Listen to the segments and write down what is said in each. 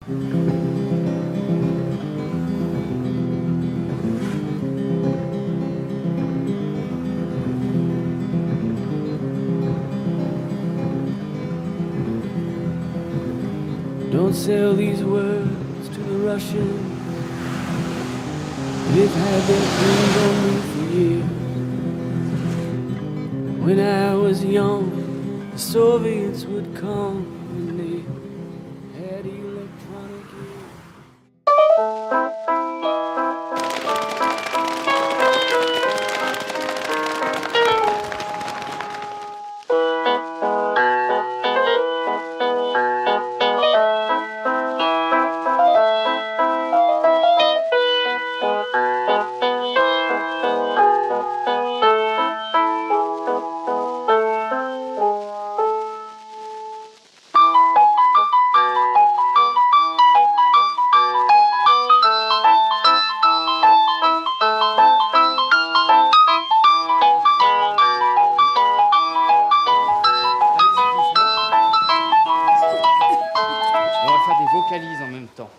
Don't sell these words to the Russians. They've had their hands on me for years. When I was young, the Soviets would come and they had electronic ears. On va faire des vocalises en même temps.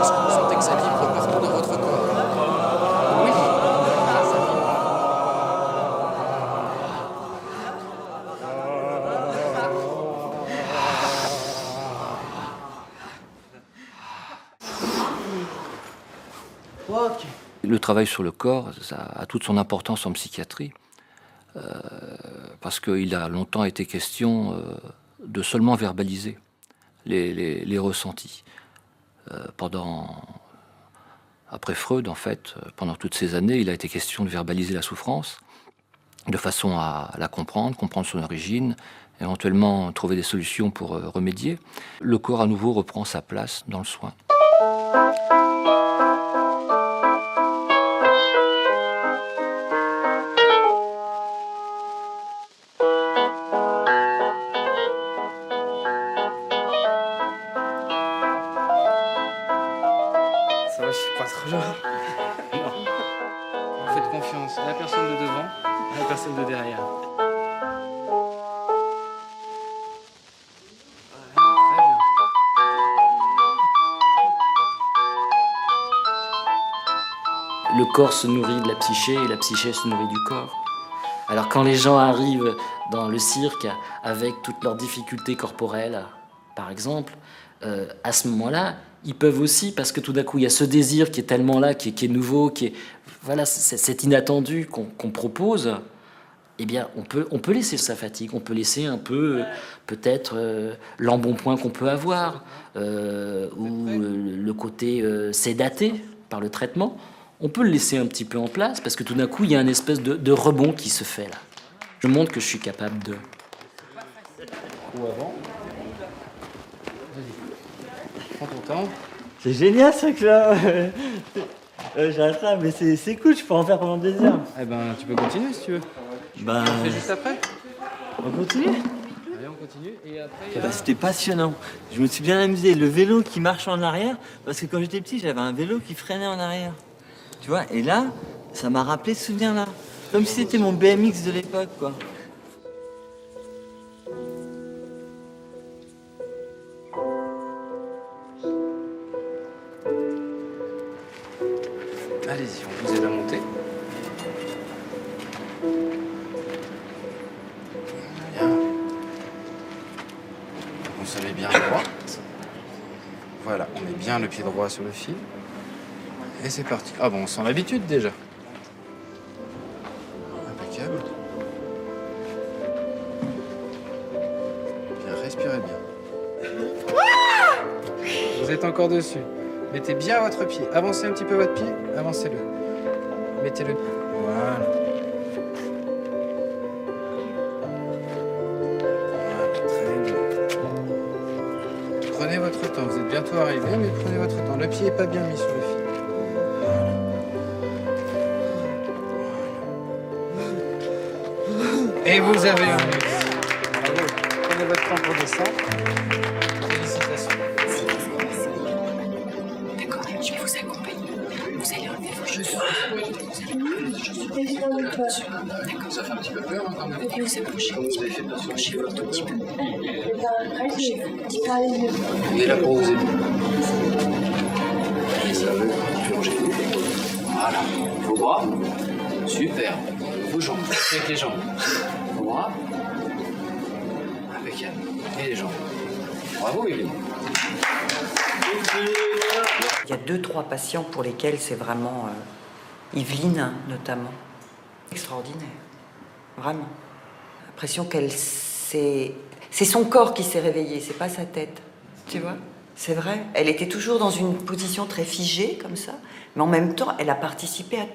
Est-ce que vous sentez que ça vibre partout dans votre corps? Oui. Le travail sur le corps, ça a toute son importance en psychiatrie, parce qu'il a longtemps été question de seulement verbaliser les ressentis. Après Freud, en fait, pendant toutes ces années, il a été question de verbaliser la souffrance, de façon à la comprendre son origine, éventuellement trouver des solutions pour remédier. Le corps, à nouveau, reprend sa place dans le soin. Ça va, je suis pas trop loin. Non. Vous faites confiance à la personne de devant, à la personne de derrière. Voilà, très bien. Le corps se nourrit de la psyché et la psyché se nourrit du corps. Alors quand les gens arrivent dans le cirque avec toutes leurs difficultés corporelles, par exemple, à ce moment-là, ils peuvent aussi, parce que tout d'un coup, il y a ce désir qui est tellement là, qui est nouveau, voilà, c'est inattendu qu'on propose, eh bien, on peut laisser sa fatigue, on peut laisser un peu, peut-être, l'embonpoint qu'on peut avoir, ou le côté sédaté par le traitement. On peut le laisser un petit peu en place, parce que tout d'un coup, il y a une espèce de rebond qui se fait là. Je montre que je suis capable de... Ou avant. Vas-y. Prends ton temps. C'est génial ce truc-là. J'arrête là, mais c'est cool, je peux en faire pendant des heures. Eh ben, tu peux continuer si tu veux. Ben, On fait juste après. on continue. Allez, on continue. Et après, C'était passionnant. Je me suis bien amusé. Le vélo qui marche en arrière, parce que quand j'étais petit, j'avais un vélo qui freinait en arrière. Tu vois, et là, ça m'a rappelé ce souvenir-là. Comme si c'était mon BMX de l'époque, quoi. allez-y, on vous aide à monter. Bien. On se met bien à droite. Voilà, on met bien le pied droit sur le fil. Et c'est parti. Ah bon, on sent l'habitude déjà. Impeccable. Bien, respirez bien. Vous êtes encore dessus. Mettez bien votre pied. Avancez un petit peu votre pied. Avancez-le. Mettez-le. Voilà. Voilà, très bien. Prenez votre temps. Vous êtes bientôt arrivé, mais prenez votre temps. Le pied n'est pas bien mis sur le fil. Et vous avez un mix. Bravo. Prenez votre temps pour descendre. Félicitations. D'accord, je vais vous accompagner. Vous allez enlever vos chaussures. Vous allez enlever vos chaussures. D'accord. Ça fait un petit peu peur, hein, quand même. Vous approchez un petit peu. Approchez-vous un tout petit peu. On est là pour vous aider. Plongez-vous. Voilà. Vos bras. Super. Vos jambes. Avec les jambes. Vos bras. Impeccable. Et les jambes. Bravo, Yveline. Il y a 2-3 patients pour lesquels c'est vraiment Yveline notamment extraordinaire, vraiment. L'impression qu'elle c'est son corps qui s'est réveillé, c'est pas sa tête, tu vois. C'est vrai. Elle était toujours dans une position très figée comme ça, mais en même temps, elle a participé à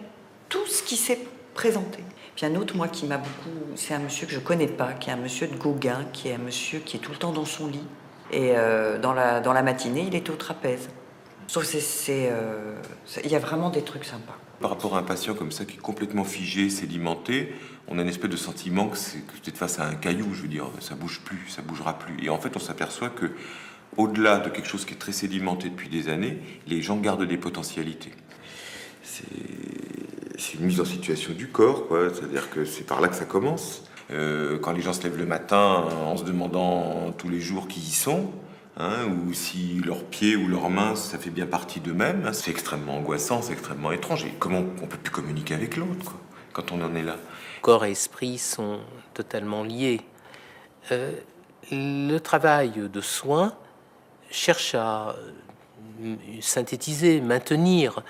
tout ce qui s'est présenté. Puis un autre, moi, qui m'a beaucoup, c'est un monsieur que je connais pas, qui est un monsieur de Gauguin, qui est un monsieur qui est tout le temps dans son lit. Et dans la matinée, il était au trapèze. Je trouve que il y a vraiment des trucs sympas. Par rapport à un patient comme ça qui est complètement figé, sédimenté, on a une espèce de sentiment que c'est peut-être face à un caillou, je veux dire, ça bouge plus, ça bougera plus. Et en fait, on s'aperçoit que, au-delà de quelque chose qui est très sédimenté depuis des années, les gens gardent des potentialités. C'est une mise en situation du corps, quoi. C'est-à-dire que c'est par là que ça commence. Quand les gens se lèvent le matin en se demandant tous les jours qui y sont, hein, ou si leurs pieds ou leurs mains, ça fait bien partie d'eux-mêmes, hein, c'est extrêmement angoissant, c'est extrêmement étrange. Et comment on peut plus communiquer avec l'autre, quoi, quand on en est là? Corps et esprit sont totalement liés. Le travail de soins cherche à synthétiser, maintenir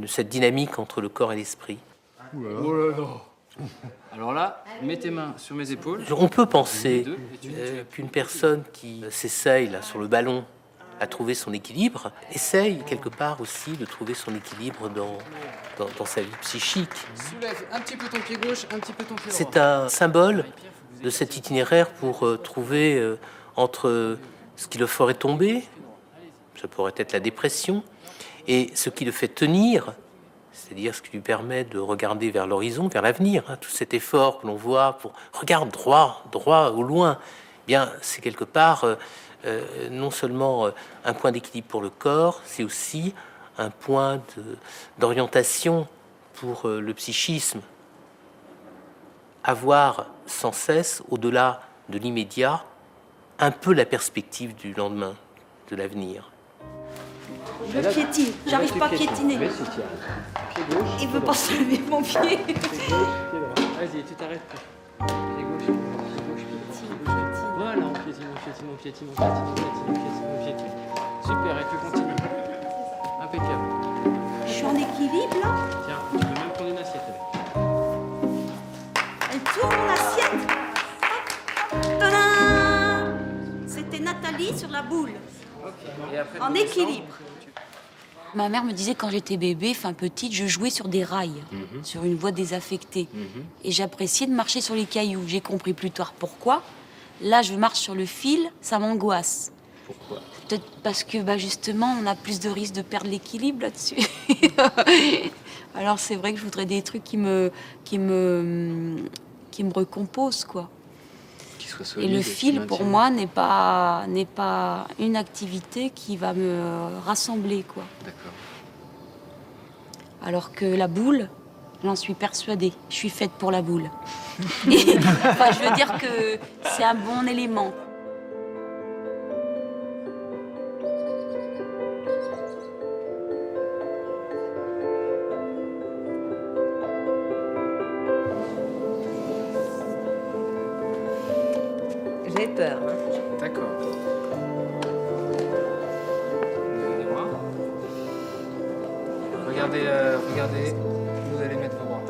cette dynamique entre le corps et l'esprit. Oh là là. Alors là, mets tes mains sur mes épaules. On peut penser qu'une personne qui s'essaye là sur le ballon à trouver son équilibre, essaye quelque part aussi de trouver son équilibre dans sa vie psychique. Soulève un petit peu ton pied gauche, un petit peu ton pied droit. C'est un symbole de cet itinéraire pour trouver entre ce qui le ferait tomber, ça pourrait être la dépression, et ce qui le fait tenir, c'est-à-dire ce qui lui permet de regarder vers l'horizon, vers l'avenir, hein, tout cet effort que l'on voit pour regarde droit au loin, eh bien c'est quelque part non seulement un point d'équilibre pour le corps, c'est aussi un point d'orientation pour le psychisme. Avoir sans cesse, au-delà de l'immédiat, un peu la perspective du lendemain, de l'avenir. Je piétine, j'arrive pas à piétiner. Il veut pas se lever mon pied. Vas-y, tu t'arrêtes. Pied gauche, pied gauche. Voilà, on piétine. Super, et tu continues. Impeccable. Je suis en équilibre là. Tiens, tu peux même prendre une assiette avec. Elle tourne l'assiette. Tadam! C'était Nathalie sur la boule. Et après, En équilibre. Ma mère me disait quand j'étais bébé, petite, je jouais sur des rails, sur une voie désaffectée. Et j'appréciais de marcher sur les cailloux. J'ai compris plus tard pourquoi. Là, je marche sur le fil, ça m'angoisse. Pourquoi? Peut-être parce que justement, on a plus de risques de perdre l'équilibre là-dessus. Alors c'est vrai que je voudrais des trucs qui me recomposent, quoi. Et le fil, pour moi, n'est pas une activité qui va me rassembler, quoi. D'accord. Alors que la boule, j'en suis persuadée. Je suis faite pour la boule. Je veux dire que c'est un bon élément. J'ai peur. Hein. D'accord. Levez les bras. Regardez où vous allez mettre vos bras.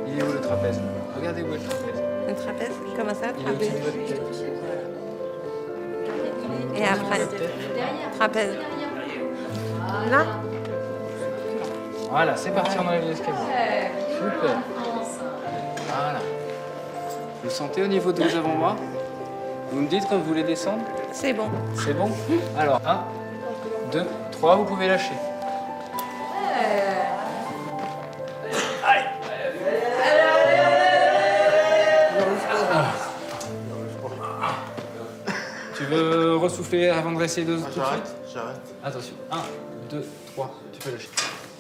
Il est où le trapèze? Regardez où est le trapèze. Un trapèze, comment ça, Il est au-dessus de votre tête. Et après, trapèze. Là. Voilà, c'est parti, on enlève l'escalier. Super. Voilà. Vous sentez au niveau de vos avant-bras? Vous me dites quand vous voulez descendre? C'est bon. C'est bon? Alors, 1, 2, 3, vous pouvez lâcher. Tu veux ressouffler avant de réessayer de tout de suite? J'arrête. Attention. 1, 2, 3, tu peux lâcher.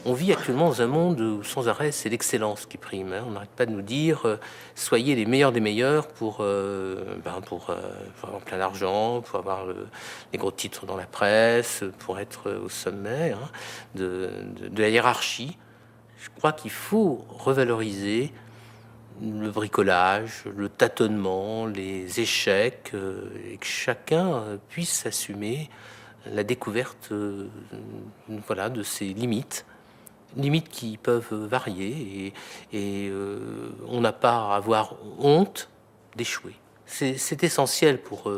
On vit actuellement dans un monde où sans arrêt c'est l'excellence qui prime. On n'arrête pas de nous dire soyez les meilleurs des meilleurs pour avoir plein d'argent, pour avoir les gros titres dans la presse, pour être au sommet de la hiérarchie. Je crois qu'il faut revaloriser le bricolage, le tâtonnement, les échecs, et que chacun puisse assumer la découverte de ses limites qui peuvent varier, et on n'a pas à avoir honte d'échouer. C'est essentiel pour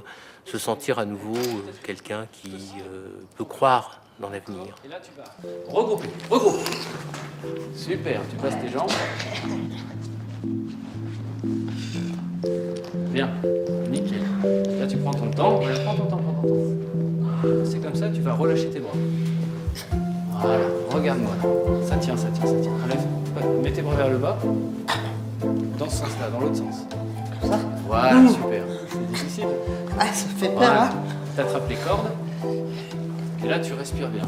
se sentir à nouveau quelqu'un qui peut croire dans l'avenir. Et là, tu vas regrouper. Super, tu passes tes jambes. Bien, nickel. Là, tu prends ton temps. Voilà, prends ton temps. C'est comme ça, tu vas relâcher tes bras. Voilà, regarde-moi. Ça tient. Enlève. Mets tes bras vers le bas. Dans ce sens-là, dans l'autre sens. Comme ça. Voilà, super. C'est difficile. Ah, ça fait peur, Voilà. hein. T'attrapes les cordes. Et là, tu respires bien.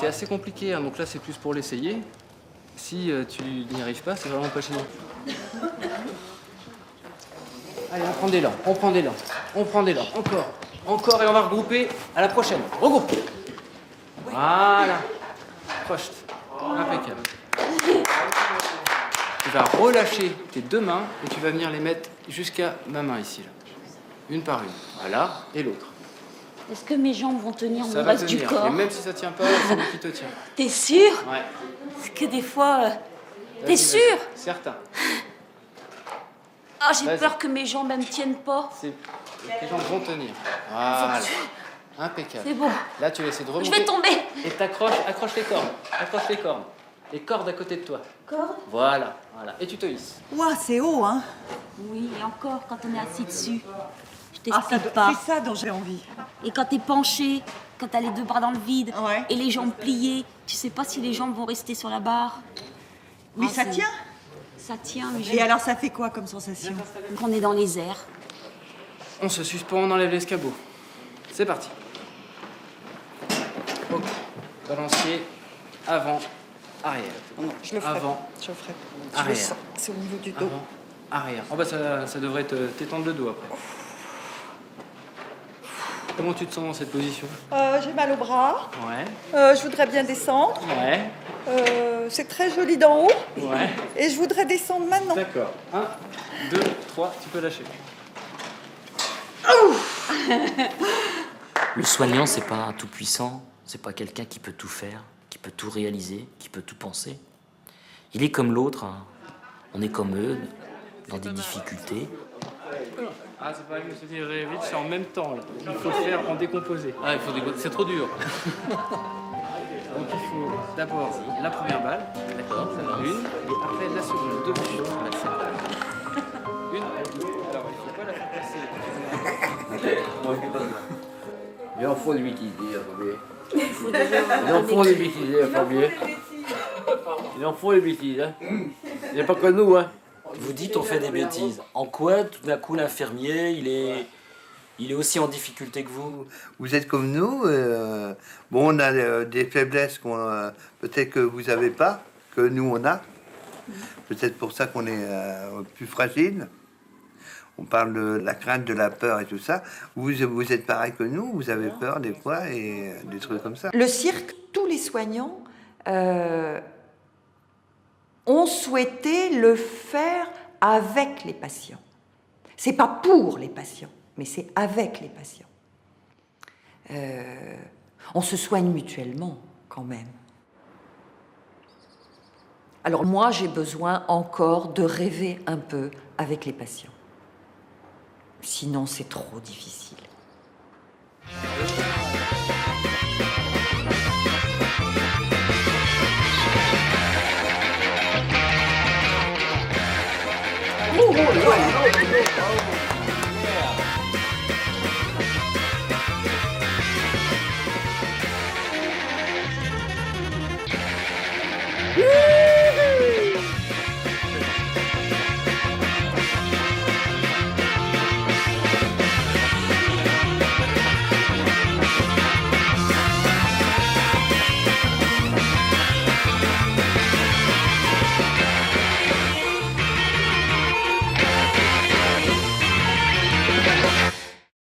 C'est assez compliqué, hein, donc là, c'est plus pour l'essayer. Si tu n'y arrives pas, c'est vraiment pas chez nous. Allez, on prend des lents. Encore, et on va regrouper à la prochaine. Regroupe. Voilà. Projette. Impeccable. Tu vas relâcher tes deux mains et tu vas venir les mettre jusqu'à ma main ici, là. Une par une. Voilà, et l'autre. Est-ce que mes jambes vont tenir Ça le va reste du tenir. corps? Et même si ça tient pas, c'est moi qui te tiens. T'es sûr? Ouais. Parce que des fois... T'es Vas-y, sûr? vas-y. Certain. Ah, j'ai Vas-y. peur que mes jambes, elles me tiennent pas. Tes jambes vont tenir. Voilà. Impeccable. C'est bon. Là, tu essaies de remonter. Je vais tomber. Et accroche les cordes. Les cordes à côté de toi. Cordes? Voilà. Et tu te hisses. Ouah, c'est haut, hein. Oui, et encore, quand on est assis dessus. Je Ah, t'explique pas. c'est ça dont j'ai envie. Et quand t'es penché, quand t'as les deux bras dans le vide, Ouais. et les jambes pliées, tu sais pas si les jambes vont rester sur la barre. Oui, Ah, ça c'est- tient. Ça tient, mais Et alors, ça fait quoi comme sensation? qu'on est dans les airs. On se suspend, on enlève l'escabeau. C'est parti. Ok. Balancier, avant, arrière. Oh non, je le ferai. Avant, Je le ferai. Je arrière. le sens. C'est au niveau du dos. Avant, arrière. Oh bah ça devrait t'étendre le dos après. Comment tu te sens dans cette position? J'ai mal au bras. Ouais. Je voudrais bien descendre. Ouais. C'est très joli d'en haut. Ouais. Et je voudrais descendre maintenant. D'accord. 1, 2, 3, tu peux lâcher. Le soignant, c'est pas un tout-puissant, c'est pas quelqu'un qui peut tout faire, qui peut tout réaliser, qui peut tout penser. Il est comme l'autre, hein. On est comme eux, dans des difficultés. Ah, c'est pas mieux, se dire vite, c'est en même temps là. Il faut le faire en décomposé. Ah, il faut c'est trop dur. Donc il faut d'abord la première balle, D'accord, ça va. une, et après la seconde, deux bûches. Une, alors il faut pas la faire passer. Il en faut des bêtises, Fabien. Il en faut des bêtises, Fabien. Il en faut des bêtises, hein. Il n'y a pas que nous, hein. Vous dites on fait des bêtises. En quoi, tout d'un coup, l'infirmier, il est aussi en difficulté que vous? Vous êtes comme nous. Bon, on a des faiblesses qu'on peut-être que vous n'avez pas, que nous on a. Peut-être pour ça qu'on est plus fragile. On parle de la crainte, de la peur et tout ça. Vous êtes pareil que nous. Vous avez peur des fois et des trucs comme ça. Le cirque, tous les soignants ont souhaité le faire avec les patients. C'est pas pour les patients, mais c'est avec les patients. On se soigne mutuellement, quand même. Alors moi, j'ai besoin encore de rêver un peu avec les patients. Sinon, c'est trop difficile. Oh,